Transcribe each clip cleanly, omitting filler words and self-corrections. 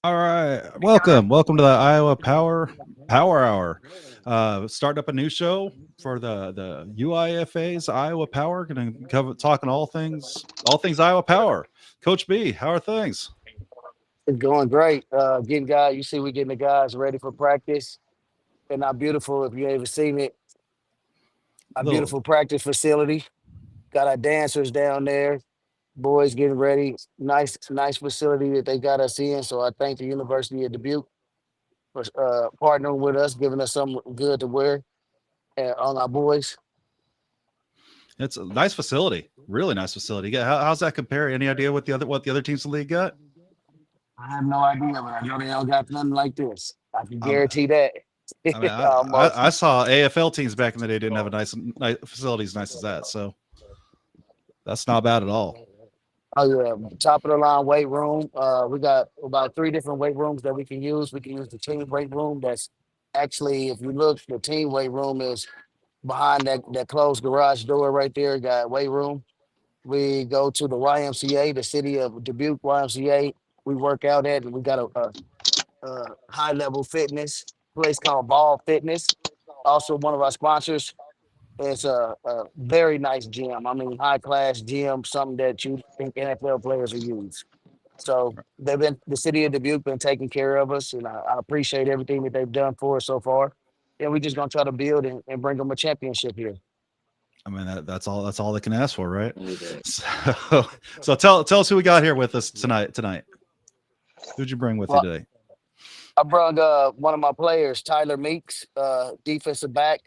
All right, welcome to the Iowa Power Hour. Starting up a new show for the UIFA's Iowa Power. Going to cover talking all things Iowa Power. Coach B, how are things? It's going great. Getting guys, you see, we getting the guys ready for practice. And our beautiful, if you ever seen it, our Little, beautiful practice facility. Got our dancers down there. Boys getting ready. Nice facility that they got us in. So I thank the University of Dubuque for partnering with us, giving us something good to wear on our boys. it's a nice facility, really nice facility. Yeah, how's that compare? Any idea what the other teams in the league got? I have no idea, but I know they don't got nothing like this. I can Um, guarantee that. I mean, Almost. I saw AFL teams back in the day didn't have a nice facility as nice as that, so that's not bad at all. Oh yeah, top of the line weight room. We got about three different weight rooms that we can use. We can use the team weight room. That's actually, if you look, the team weight room is behind that closed garage door right there. Got weight room. We go to the YMCA, the city of Dubuque YMCA. We work out at, and we got a high level fitness place called Ball Fitness. Also, one of our sponsors. It's a very nice gym. I mean, high class gym, something that you think NFL players will use. So they've been the city of Dubuque been taking care of us, and I appreciate everything that they've done for us so far. And we just gonna try to build and bring them a championship here. I mean that's all they can ask for, right? With that. So, so tell us who we got here with us tonight. Who'd you bring with you Well, today? I brought one of my players, Tyler Meeks, defensive back.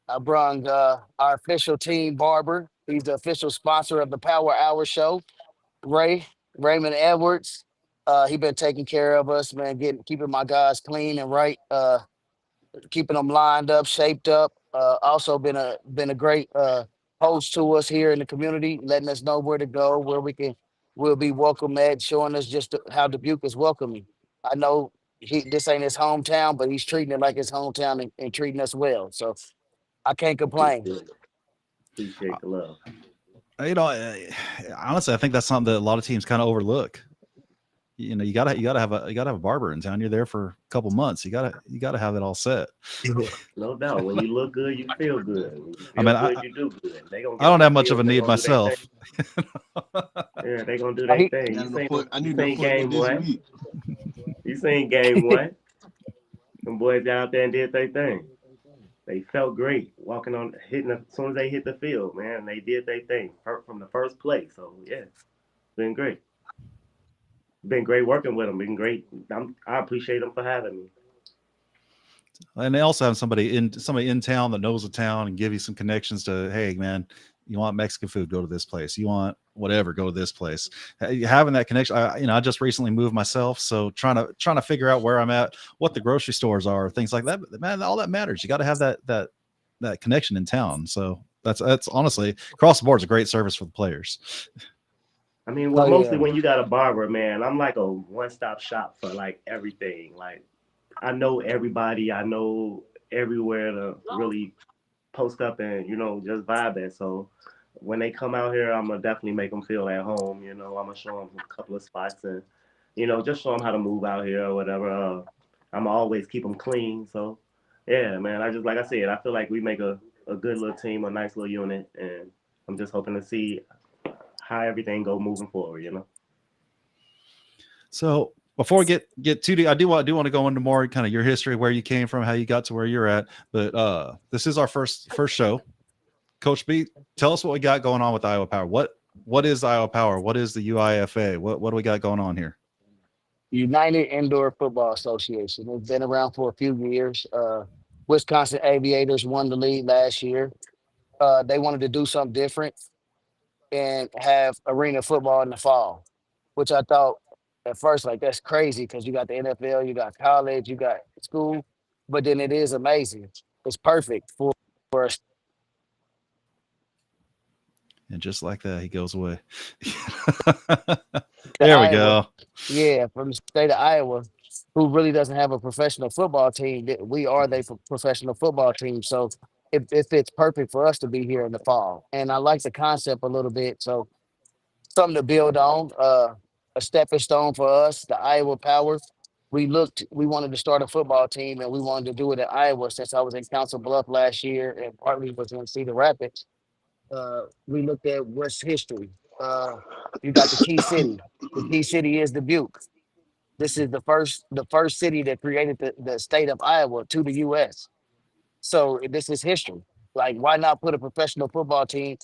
I brought our official team barber. He's the official sponsor of the Power Hour show. Ray Raymond Edwards. He been taking care of us, man, getting keeping my guys clean and right, keeping them lined up, shaped up. Also been a great host to us here in the community, letting us know where to go, where we'll be welcome at, showing us just how Dubuque is welcoming. I know this ain't his hometown, but he's treating it like his hometown and treating us well. So I can't complain. Good. Appreciate the love. You know, honestly, I think that's something that a lot of teams kind of overlook. You know, you gotta have a barber in town. You're there for a couple months. You gotta have it all set. No doubt. When you look good, you feel good. When you I feel mean, good, you do good. They gonna I get don't on the have much of a field. They need gonna do their thing. myself. Yeah, they gonna do their He, thing. Got an appointment. I need an appointment Game this one. week. You seen game one. Them boys got out there and did their thing. They felt great walking on hitting as soon as they hit the field, man. They did their thing from the first play. So yeah, been great. Been great working with them. Been great. I appreciate them for having me. And they also have somebody in town that knows the town and give you some connections to, hey man, you want Mexican food, go to this place. You want whatever, go to this place. Having that connection, I just recently moved myself, so trying to figure out where I'm at, what the grocery stores are, things like that. Man, all that matters. You got to have that connection in town. So that's honestly across the board is a great service for the players. I mean, oh well, mostly yeah, when you got a barber, man, I'm like a one-stop shop for like everything. Like I know everybody. I know everywhere to really post up and just vibe at. So when they come out here, I'm gonna definitely make them feel at home. I'm gonna show them a couple of spots and just show them how to move out here or whatever. I'm gonna always keep them clean. So yeah, man. I just like I said, I feel like we make a good little team, a nice little unit, and I'm just hoping to see how everything go moving forward. So before we get too deep, I do want to go into more kind of your history, where you came from, how you got to where you're at. But this is our first show. Coach B, tell us what we got going on with Iowa Power. What is Iowa Power? What is the UIFA? What do we got going on here? United Indoor Football Association. It's been around for a few years. Wisconsin Aviators won the league last year. They wanted to do something different and have arena football in the fall, which I thought at first like that's crazy because you got the NFL, you got college, you got school, but then it is amazing. It's perfect for us. And just like that, he goes away. To There we Iowa. go. Yeah, from the state of Iowa, who really doesn't have a professional football team. We are their professional football team. So it fits perfect for us to be here in the fall. And I like the concept a little bit. So something to build on. a stepping stone for us, the Iowa Power. We wanted to start a football team and we wanted to do it in Iowa since I was in Council Bluff last year and partly was in Cedar Rapids. We looked at what's history. Uh, you got the key city. The key city is Dubuque. This is the first city that created the state of Iowa to the US. So this is history. Like, why not put a professional football team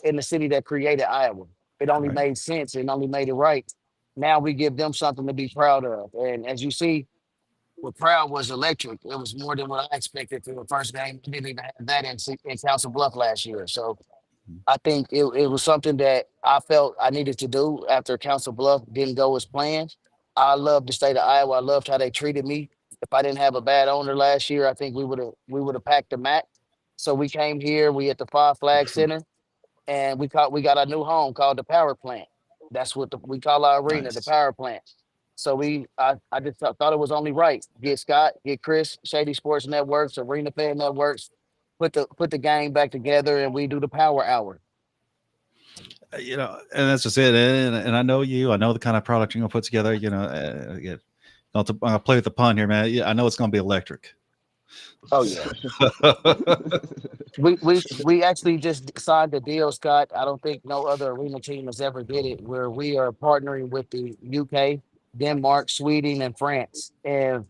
in the city that created Iowa? It only Right. made sense. It only made it right. Now we give them something to be proud of. And as you see, what proud was electric. It was more than what I expected for the first game. We didn't even have that in Council Bluff last year. So I think it was something that I felt I needed to do after Council Bluff didn't go as planned. I love the state of Iowa. I loved how they treated me. If I didn't have a bad owner last year, I think we would have packed the mat. So we came here. We at the Five Flag Center, and we got a new home called the Power Plant. That's what we call our arena, the Nice. Power Plant. So I just thought it was only right. Get Scott, get Chris, Shady Sports Networks, Arena Fan Networks, put the game back together, and we do the Power Hour. And that's just it. And I know you. I know the kind of product you're gonna put together. Yeah, I'm gonna play with the pun here, man. Yeah, I know it's gonna be electric. Oh yeah. We actually just signed a deal, Scott. I don't think no other arena team has ever did it, where we are partnering with the UK, Denmark, Sweden, and France, and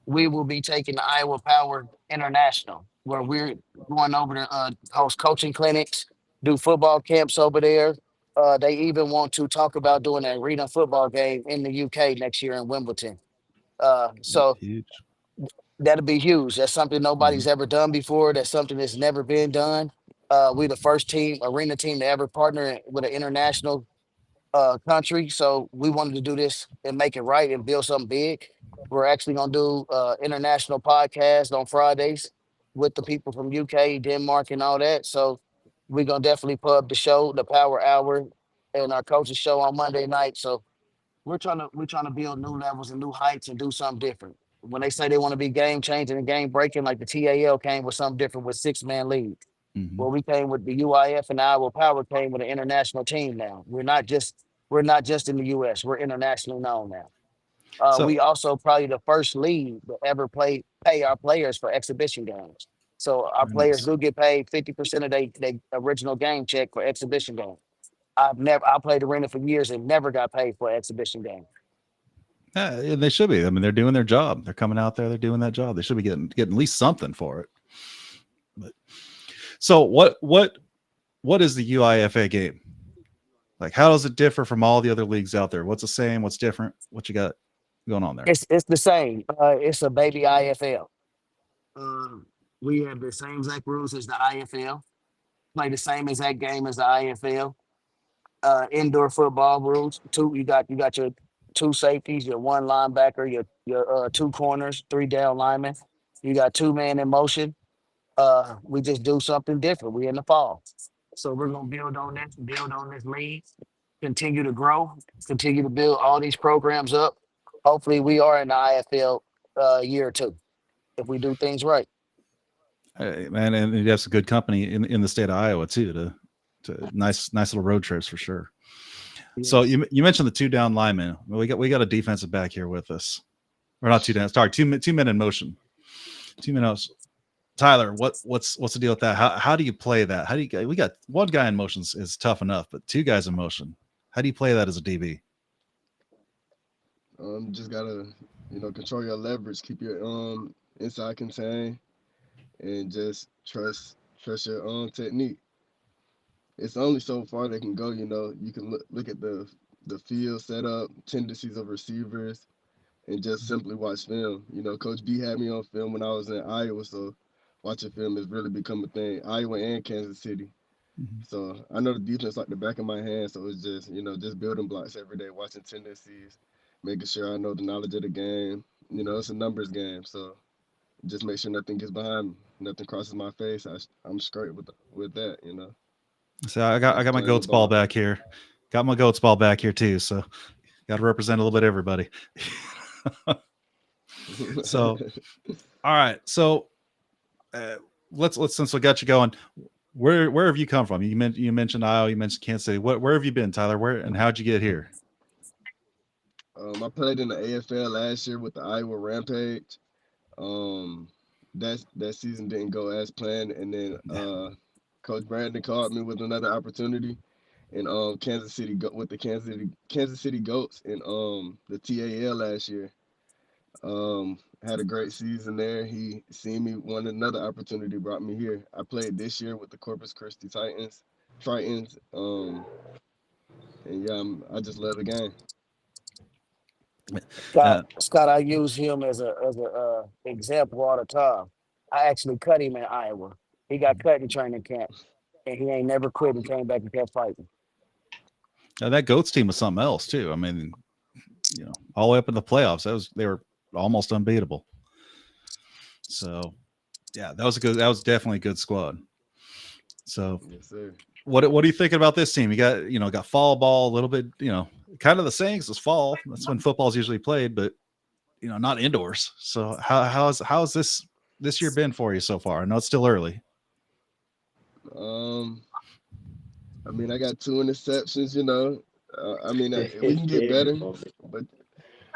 we will be taking the Iowa Power International, where we're going over to host coaching clinics, do football camps over there. They even want to talk about doing an arena football game in the UK next year in Wimbledon. So Huge. that'll be huge. That's something Mhm. nobody's ever done before. That's something that's never been done. We the first arena team to ever partner with an international country. So we wanted to do this and make it right and build something big. We're actually gonna do international podcast on Fridays with the people from UK, Denmark, and all that. So we're gonna definitely pub the show, the Power Hour, and our coaches show on Monday night. So we're trying to build new levels and new heights and do something different. When they say they want to be game changing and game breaking, like the TAL came with something different with 6-man league. Mhm. Well, we came with the UIF and Iowa Power came with an international team now. We're not just in the US, we're internationally known now. So We also probably the first league that ever pay our players for exhibition games. So our very players nice. do get paid 50% of their original game check for exhibition games. I played arena for years and never got paid for an exhibition game. Yeah, and they should be. I mean, they're doing their job. They're coming out there. They're doing that job. They should be getting at least something for it. But, so what is the UIFA game? Like, how does it differ from all the other leagues out there? What's the same? What's different? What you got going on there? It's the same. It's a baby IFL. Um, we have the same exact rules as the IFL. Play the same exact game as the IFL. Indoor football rules. You got your two safeties, your one linebacker, your two corners, three down linemen. You got 2-man in motion. We just do something different. We in the fall, so we're gonna build on this league, continue to grow, continue to build all these programs up. Hopefully, we are in the IFL year or two if we do things right. Man, and you have some good company in the state of Iowa too. To nice little road trips for sure. So Yes. you mentioned the 2 down linemen. Well, we got a defensive back here with us. Or not 2 down. Sorry, two men in motion. 2 minutes. Tyler, what's the deal with that? How do you play that? We got 1 guy in motion is tough enough, but 2 guys in motion. How do you play that as a DB? Just gotta, control your leverage, keep your inside contained, and just trust your technique. It's only so far they can go. You can look at the field setup, tendencies of receivers, and just simply watch film. Coach B had me on film when I was in Iowa, so watching film has really become a thing. Iowa and Kansas City. Mhm. So I know the defense like the back of my hand. So it's just, just building blocks every day, watching tendencies, making sure I know the knowledge of the game. It's a numbers game. So just make sure nothing gets behind me, nothing crosses my face. I'm straight with that. So I got my Playing the goats ball ball. back here. Got my goats ball back here too. So got to represent a little bit everybody. So all right. So let's since we got you going, where have you come from? You mentioned Iowa, you mentioned Kansas City. Where have you been, Tyler? Where and how'd you get here? I played in the AFL last year with the Iowa Rampage. That season didn't go as planned, and then Coach Brandon called me with another opportunity in Kansas City with the Kansas City Goats in the TAL last year. Had a great season there. He seen me won another opportunity, brought me here. I played this year with the Corpus Christi Tritons. And yeah, I just love the game. Uh, Scott, I use him as a example all the time. I actually cut him in Iowa. He got cut in training camp, and he ain't never quit and came back and kept fighting. that Goats team was something else too. I mean, all the way up in the playoffs, they were almost unbeatable. So, yeah, that was definitely a good squad. So, Yes, sir. what are you thinking about this team? You got fall ball a little bit, kind of the same as fall. That's when football's usually played, but not indoors. So how's this year been for you so far? I know it's still early. I mean, I got 2 interceptions. We can get better, but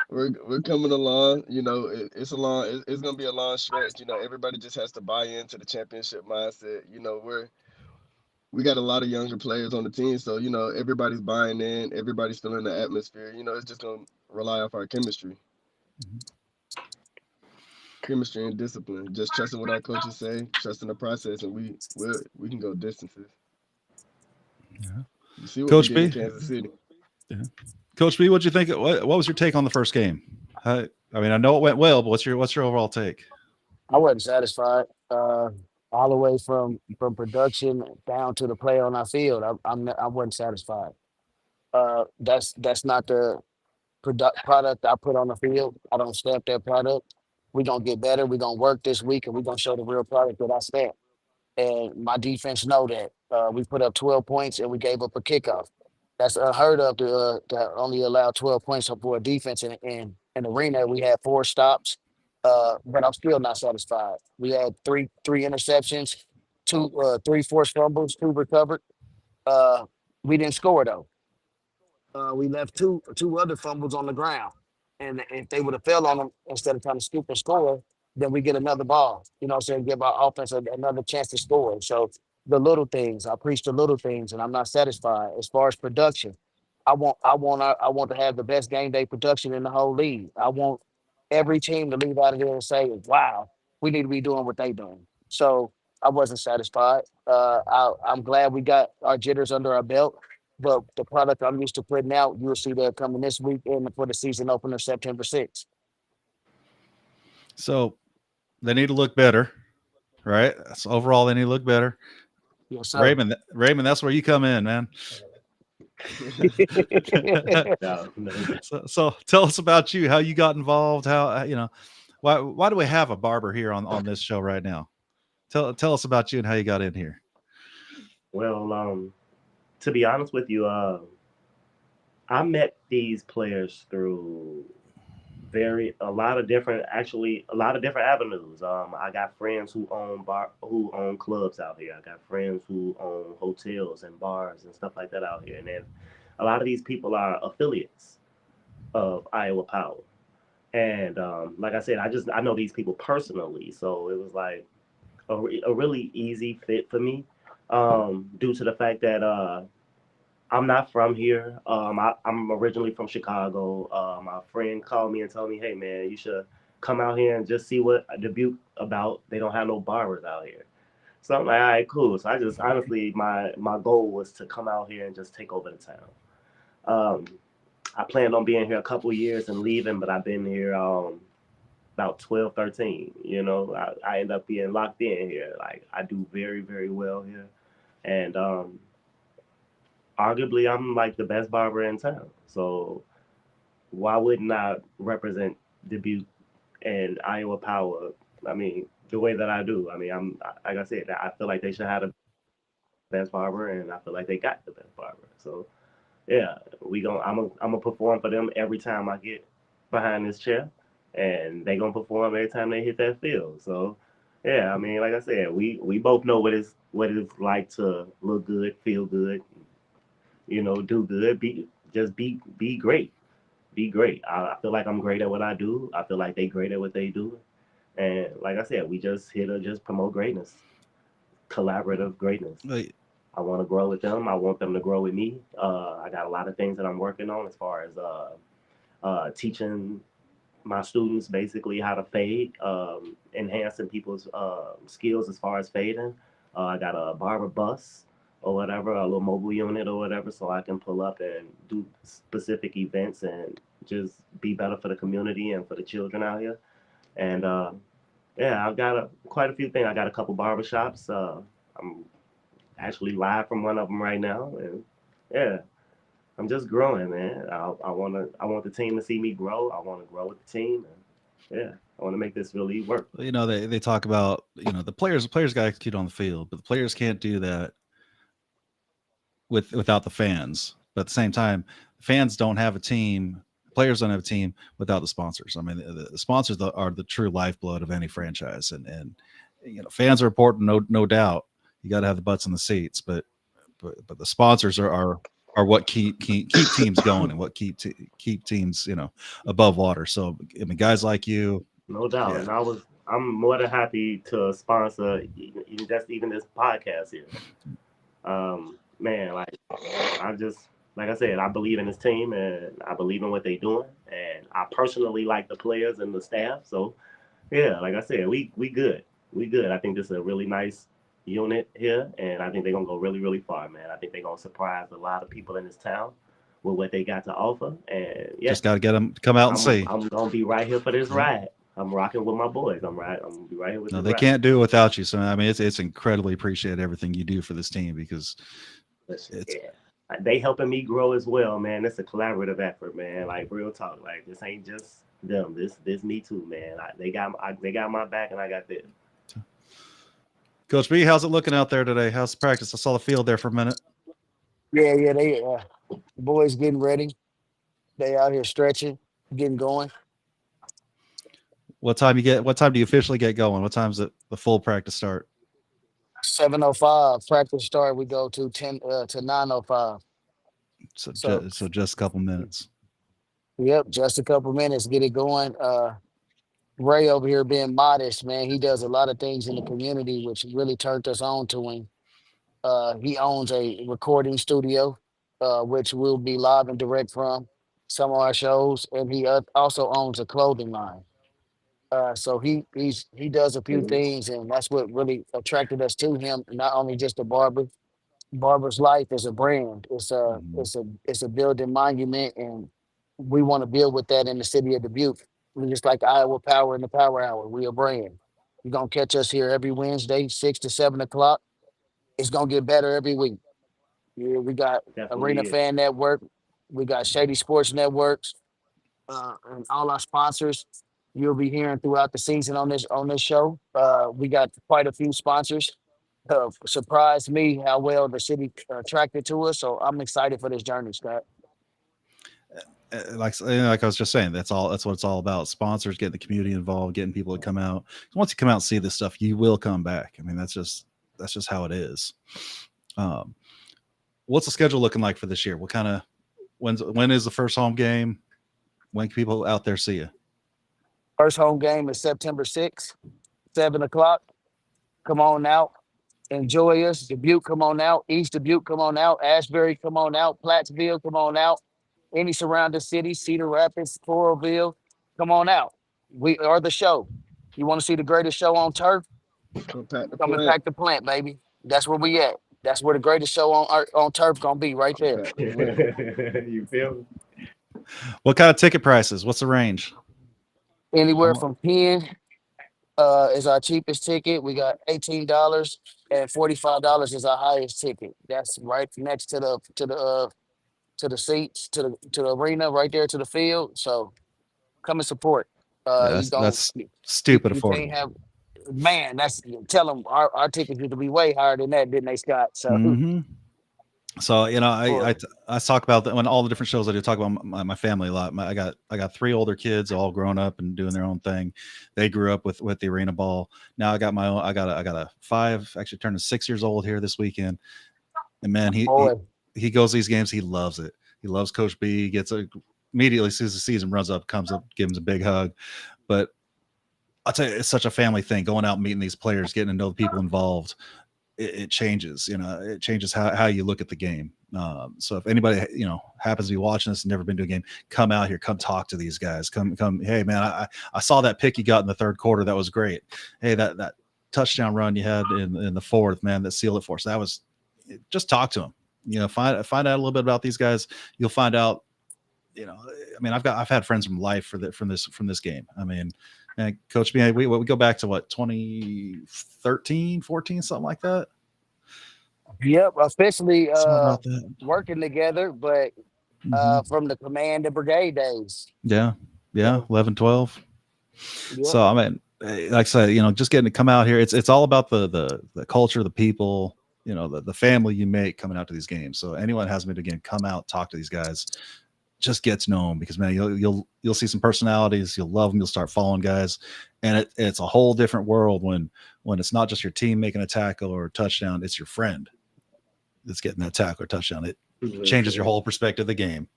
we're coming along. It's gonna be a long stretch. Everybody just has to buy into the championship mindset. We got a lot of younger players on the team, so everybody's buying in, everybody's feeling the atmosphere. It's just gonna rely off our chemistry. Chemistry and discipline. Just trusting what our coaches say, trusting the process, and we can go distances. Yeah. You see what Coach we did in B? Kansas City. Yeah. Coach B, what'd you think? What was your take on the first game? I mean, I know it went well, but what's your overall take? I wasn't satisfied. All the way from production down to the play on our field, I wasn't satisfied. That's not the product I put on the field. I don't stamp that product. We're gonna get better. We're gonna work this week, and we're gonna show the real product that I stamp. And my defense know that. We put up 12 points and we gave up a kickoff. That's unheard of to only allow 12 points for a defense in an arena. We had 4 stops, but I'm still not satisfied. We had three interceptions, 3 forced fumbles, 2 recovered. Uh, we didn't score though. We left two other fumbles on the ground. And if they would have fell on them instead of trying to scoop and score, then we get another ball. What I'm saying, give our offense another chance to score. So the little things, I preach the little things, and I'm not satisfied. As far as production, I want to have the best game day production in the whole league. I want every team to leave out of there and say, "Wow, we need to be doing what they doing." So I wasn't satisfied. I'm glad we got our jitters under our belt. But the product I'm used to putting out, you'll see that coming this week and for the season opener September 6th. So they need to look better, right? So overall, they need to look better. Yes, sir. Raymond, that's where you come in, man. So tell us about you, how you got involved, how why do we have a barber here on this show right now? Tell us about you and how you got in here. Well, to be honest with you, I met these players through a lot of different avenues. I got friends who own clubs out here. I got friends who own hotels and bars and stuff like that out here. And then a lot of these people are affiliates of Iowa Power. And like I said, I know these people personally, so it was like a really easy fit for me, due to the fact that I'm not from here. I'm originally from Chicago. My friend called me and told me, "Hey man, you should come out here and just see what Dubuque about. They don't have no barbers out here." So I'm like, "All right, cool." So I just honestly, my goal was to come out here and just take over the town. I planned on being here a couple years and leaving, but I've been here about 12, 13. I end up being locked in here. Like I do very, very well here, and arguably I'm like the best barber in town. So why wouldn't I represent Dubuque and Iowa Power? I mean, the way that I do. I mean, I'm like I said, I feel like they should have the best barber, and I feel like they got the best barber. So yeah, I'm gonna perform for them every time I get behind this chair, and they gonna perform every time they hit that field. So yeah, I mean, like I said, we both know what it's like to look good, feel good, do good, be great. be great. I feel like I'm great at what I do. I feel like they great at what they do. And like I said, we just here to just promote greatness, collaborative greatness. Like, I want to grow with them. I want them to grow with me. I got a lot of things that I'm working on as far as teaching my students basically how to fade, enhancing people's skills as far as fading. I got a barber bus or whatever, a little mobile unit or whatever, so I can pull up and do specific events and just be better for the community and for the children out here. And yeah, I've got quite a few things. I got a couple barbershops. I'm actually live from one of them right now, and yeah, I'm just growing, man. I want the team to see me grow. I want to grow with the team, and yeah, I want to make this really work. they talk about, the players got to execute on the field, but the players can't do that without the fans. But at the same time, fans don't have a team. Players don't have a team without the sponsors. I mean, the sponsors are the true lifeblood of any franchise, and fans are important, no doubt. You got to have the butts in the seats, but the sponsors are what keep teams going and what keep teams above water. So I mean, guys like you, No doubt. Yeah. And I'm more than happy to sponsor even this podcast here. Man, like I said, I believe in this team and I believe in what they're doing, and I personally like the players and the staff. So yeah, like I said, we good. We good. I think this is a really nice unit here, and I think they're gonna go really, really far, man. I think they're gonna surprise a lot of people in this town with what they got to offer. And yeah, just got to get them to come out and see. I'm gonna be right here for this ride. I'm rocking with my boys. I'm gonna be right here with. No, this they ride. can't do it without you. So I mean, it's incredibly appreciated everything you do for this team, because it's they helping me grow as well, man. It's a collaborative effort, man. Like real talk. Like this ain't just them. This me too, man. They got my back, and I got theirs. Coach B, how's it looking out there today? How's the practice? I saw the field there for a minute. Yeah, they the boys getting ready. They out here stretching, getting going. What time do you officially get going? What time's the full practice start? 7:05 practice start. We go to 10 to 9:05. So just a couple minutes. Yep, just a couple minutes, get it going. Ray over here being modest, man. He does a lot of things in the community, which really turned us on to him. He owns a recording studio, which we'll be live and direct from some of our shows, and he also owns a clothing line. So he does a few things, and that's what really attracted us to him. Not only just the Barber's Life is a brand. It's a building monument, and we want to build with that in the city of Dubuque. We just like Iowa Power and the Power Hour. We a brand. You're gonna catch us here every Wednesday, 6 to 7 o'clock. It's gonna get better every week. Yeah, we got Definitely Arena is. Fan Network, we got Shady Sports Networks, and all our sponsors. You'll be hearing throughout the season on this show. We got quite a few sponsors. Surprised me how well the city attracted to us. So I'm excited for this journey, Scott. Like I was just saying, that's what it's all about. Sponsors, getting the community involved, getting people to come out. Once you come out and see this stuff, you will come back. I mean, that's just how it is. What's the schedule looking like for this year? When is the first home game? When can people out there see you? First home game is September 6th, 7 o'clock. Come on out. Enjoy us. Dubuque, come on out. East Dubuque, come on out. Ashbury, come on out. Plattsville, come on out. Any surrounding cities, Cedar Rapids, Floraville, come on out. We are the show. You want to see the greatest show on turf? Come pack the Come and plant. pack the plant, baby. That's where we at. That's where the greatest show on turf gonna be, right there. Pack the plant. You feel me? What kind of ticket prices? What's the range? Anywhere from 10 is our cheapest ticket. We got $18 and $45 is our highest ticket. That's right next to the seats, to the arena, right there to the field. So come and support. That's stupid You affordable. can't have, man. Tell them our tickets used to be way higher than that, didn't they, Scott? So Mhm. So I talk about that when all the different shows I do. Talk about my family a lot. I got 3 older kids, all grown up and doing their own thing. They grew up with the arena ball. Now I got my own. I got a 5, actually turning 6 years old here this weekend. And man, he goes to these games. He loves it. He loves Coach B. He gets immediately as soon as the season runs up, comes up, gives him a big hug. But I'll tell you, it's such a family thing. Going out and meeting these players, getting to know the people involved, it changes. It changes how you look at the game. So if anybody happens to be watching this and never been to a game, come out here, come talk to these guys. Come. Hey man, I saw that pick you got in the third quarter. That was great. Hey, that touchdown run you had in the fourth, man, that sealed it for us. That was, just talk to them. Find out a little bit about these guys. You'll find out. I mean, I've had friends from life from this game. I mean, and Coach B, we go back to what, 2013, 14, something like that. Yep, officially Something about that. working together, but Mhm. from the command and brigade days. Yeah, 11, 12. Yep. So I mean, like I said, just getting to come out here, it's all about the culture, the people, the family you make coming out to these games. So anyone has been, again, come out, talk to these guys, just get to know them, because man, you'll see some personalities, you'll love them, you'll start following guys, and it's a whole different world when it's not just your team making a tackle or a touchdown, it's your friend that's getting that tackle or touchdown. It changes your whole perspective of the game.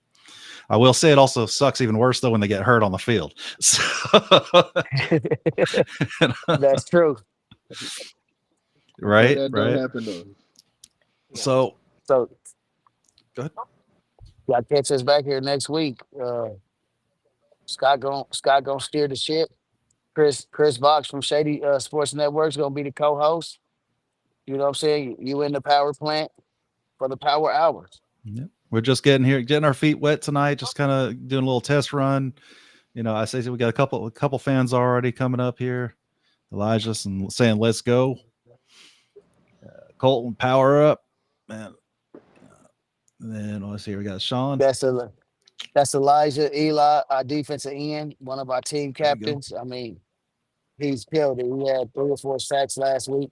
I will say it also sucks even worse though when they get hurt on the field. So, That's true. right, That don't happen though. So So go ahead. y'all catch us back here next week. Scott gonna steer the ship. Chris Box from Shady Sports Network's gonna be the co-host. You know what I'm saying? You in the power plant for the power hours. Yep. We're just getting our feet wet tonight, just kind of doing a little test run. I say we got a couple fans already coming up here. Elijah's and saying, let's go. Colton, power up. Man. And then let's see, we got Sean. That's Elijah Eli, our defensive end, one of our team captains. I mean, he's killed it. He had 3 or 4 sacks last week.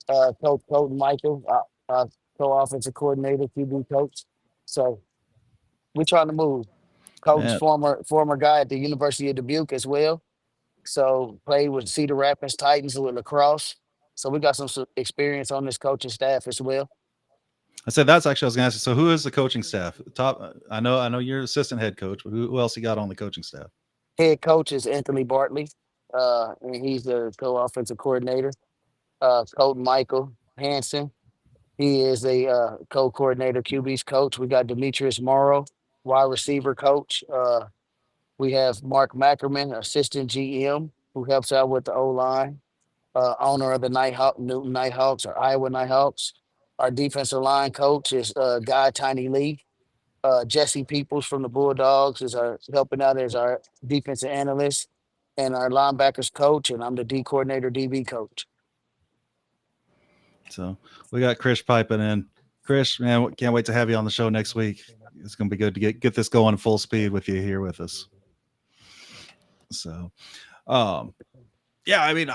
Coach Colton Michael, co-offensive coordinator, QB coach. So we're trying to move. Coach, Man. former guy at the University of Dubuque as well. So played with Cedar Rapids Titans with lacrosse. So we got some experience on this coaching staff as well. I said that's actually I was going to ask you. So who is the coaching staff? I know you're assistant head coach, but who else you got on the coaching staff? Head coach is Anthony Bartley, and he's the co-offensive coordinator. Colton Michael Hanson, he is a co-coordinator, QB's coach. We got Demetrius Morrow, wide receiver coach. We have Mark Mackerman, assistant GM, who helps out with the O-line. Owner of the Newton Nighthawks or Iowa Nighthawks. Our defensive line coach is Guy Tiny Lee. Jesse Peoples from the Bulldogs is helping out as our defensive analyst, and our linebackers coach, and I'm the D coordinator, DB coach. So we got Chris piping in. Chris, man, can't wait to have you on the show next week. It's going to be good to get this going full speed with you here with us. So, yeah, I mean,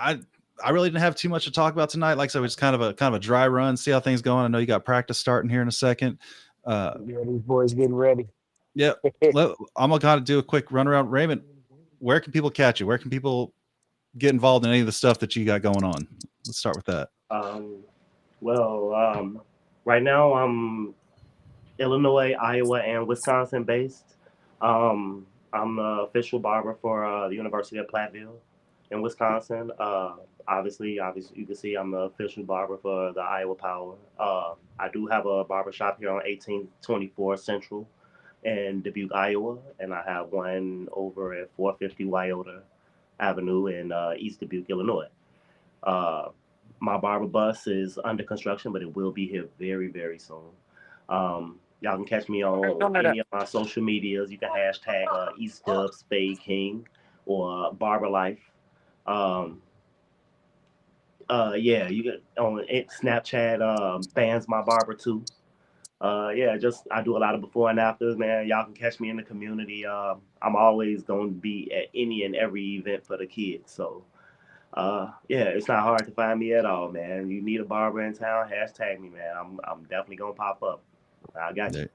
I really didn't have too much to talk about tonight. Like I said, it was kind of a dry run, see how things going. I know you got practice starting here in a second. Yeah, these boys getting ready. Yeah. I'm going to kind of do a quick run around. Raymond, where can people catch you? Where can people get involved in any of the stuff that you got going on? Let's start with that. Right now I'm Illinois, Iowa, and Wisconsin based. I'm the official barber for the University of Platteville in Wisconsin. Obviously, you can see I'm the official barber for the Iowa Power. I do have a barber shop here on 1824 Central in Dubuque, Iowa, and I have one over at 450 Wyoda Avenue in East Dubuque, Illinois. My barber bus is under construction, but it will be here very, very soon. Y'all can catch me on any of my social medias. You can hashtag EastDub Spade King or Barber Life. Yeah, you can on Snapchat. Fans My Barber too. Yeah, I do a lot of before and afters, man. Y'all can catch me in the community. I'm always going to be at any and every event for the kids. So, yeah, it's not hard to find me at all, man. You need a barber in town, hashtag me, man. I'm definitely gonna pop up. I got you.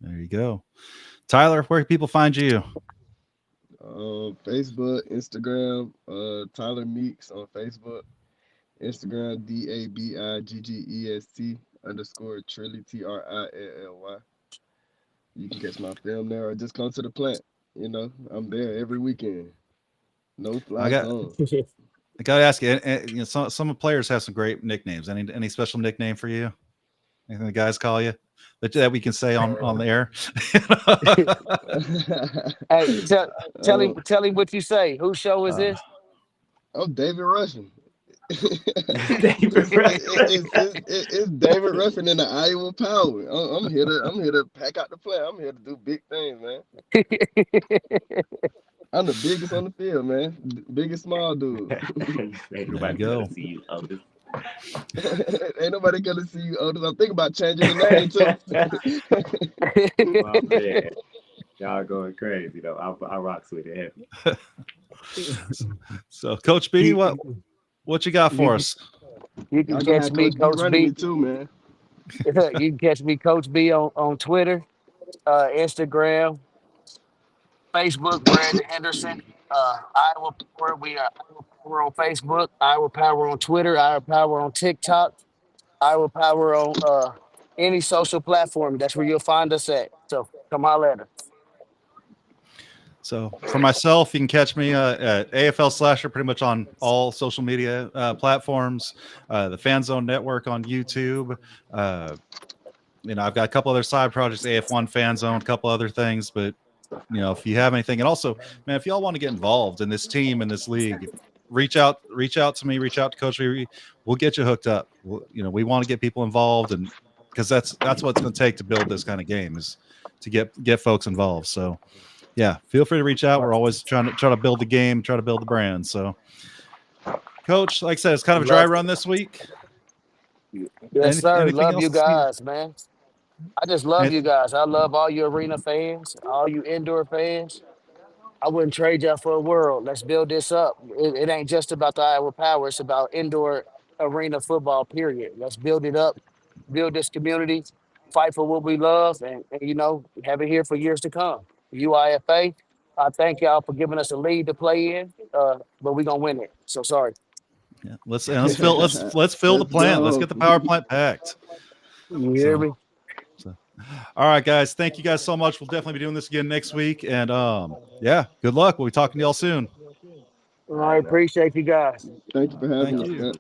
There you go. Tyler, where can people find you? Facebook, Instagram, Tyler Meeks on Facebook, Instagram DABIGGEST _Trilly TRILLY. You can catch my film there or just come to the plant. You know, I'm there every weekend. No fly I got- zone. I gotta ask you, you know, some players have some great nicknames. Any special nickname for you? Anything the guys call you that we can say on the air? Hey, tell him Um, tell him what you say. Whose show is this? I'm David Ruffin. David Ruffin. It's David Ruffin in the Iowa Power. I'm here to pack out the play. I'm here to do big things, man. I'm the biggest on the field, man. Biggest small dude. Ain't There you nobody go. gonna see you, Otis. Ain't nobody gonna see you, Otis. I'm thinking about changing the name too. Oh, man. Y'all going crazy though. I rocks with it heavy. So, Coach B, what you got for us? You can Y'all gonna catch have me, Coach B Coach running me B. too, man. You can catch me, Coach B, on Twitter, Instagram, Facebook, Brandon Henderson. Iowa Power. We are Iowa Power on Facebook, Iowa Power on Twitter, Iowa Power on TikTok, Iowa Power on any social platform. That's where you'll find us at. So come holler at us. So for myself, you can catch me at AFL Slasher pretty much on all social media platforms, the Fan Zone Network on YouTube. You know, I've got a couple other side projects, AF1 Fan Zone, a couple other things. But, you know, if you have anything, and also, man, if y'all want to get involved in this team, in this league, reach out to me, reach out to Coach B. We'll get you hooked up. You know, we want to get people involved, and because that's what it's going to take to build this kind of game, is to get folks involved. So, yeah, feel free to reach out. We're always trying to build the game, try to build the brand. So, Coach, like I said, it's kind of a dry run this week. Yes, sir. Anything Love else you this week? guys, man. I just love you guys. I love all you arena fans, all you indoor fans. I wouldn't trade y'all for a world. Let's build this up. It ain't just about the Iowa Power. It's about indoor arena football, period. Let's build it up, build this community, fight for what we love, and you know, have it here for years to come. UIFA, I thank y'all for giving us a lead to play in, but we're going to win it. So sorry. Yeah, let's fill the plant. Let's get the power plant packed. You hear me? All right, guys. Thank you guys so much. We'll definitely be doing this again next week. And yeah, good luck. We'll be talking to y'all soon. I appreciate you guys. Thank you for having Thank us. you. man.